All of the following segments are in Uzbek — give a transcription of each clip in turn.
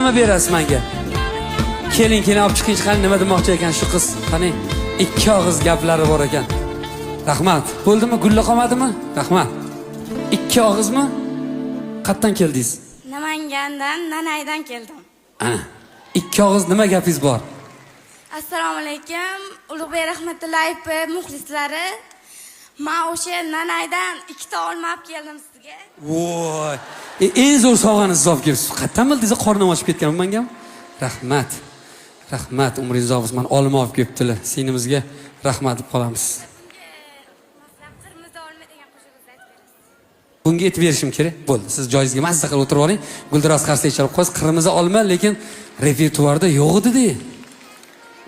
Nima berasiz menga? Keling, olib chiqing, qani nima demoqchi ekan shu qiz? Qani ikki og'iz gaplari bor ekan. Rahmat. Bo'ldimi? Gulla qolmadimi? Rahmat. Ikki og'izmi? Qayerdan keldingiz? Namangandan, Nanaydan keldim. Ana. Ikki og'iz nima gapingiz bor? Assalomu alaykum, Ulug'bek Rahmatullayev muxlislari. Men o'sha Nanaydan ikkita olma olib keldim sizga. Voy. Eng zo'r sovg'aningizni olib kelibsiz. Qayerdan bildingiz? Qornim ochib ketganmi menga? Rahmat. Rahmat, umringiz uzoq bo'lsin. Men olma olib kelibdilar. Sinimizga rahmat deb qolamiz. Qirmizi olma degan qo'shig'ingizni aytib berasiz. Bunga aytib berishim kerak. Bo'ldi. Siz joyingizga mazza qilib o'tirib oling. Guldiroz qarshilik chalib qo'yasiz. Qirmizi olma, lekin repertuarda yo'q edi-da.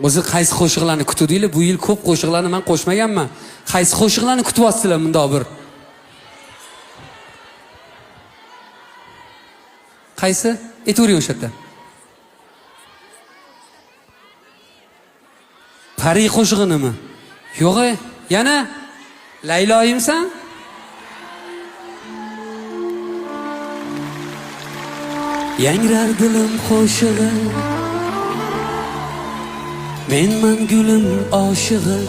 O'zi qaysi qo'shiqlarni kutdinglar? Bu yil ko'p qo'shiqlarni men qo'shmaganman. Qaysi qo'shiqlarni kutyapsizlar bundoq bir? Qaysi? Aytavering o'sha yerda. Pari qo'shig'inimi? Yo'q-e, yana Layloyimsan? Yangrar dilim qo'shig'i. Menman gulim oshig'i.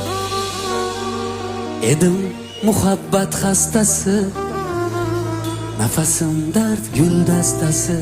Edim muhabbat xastasi. Nafasim dard gul dastasi.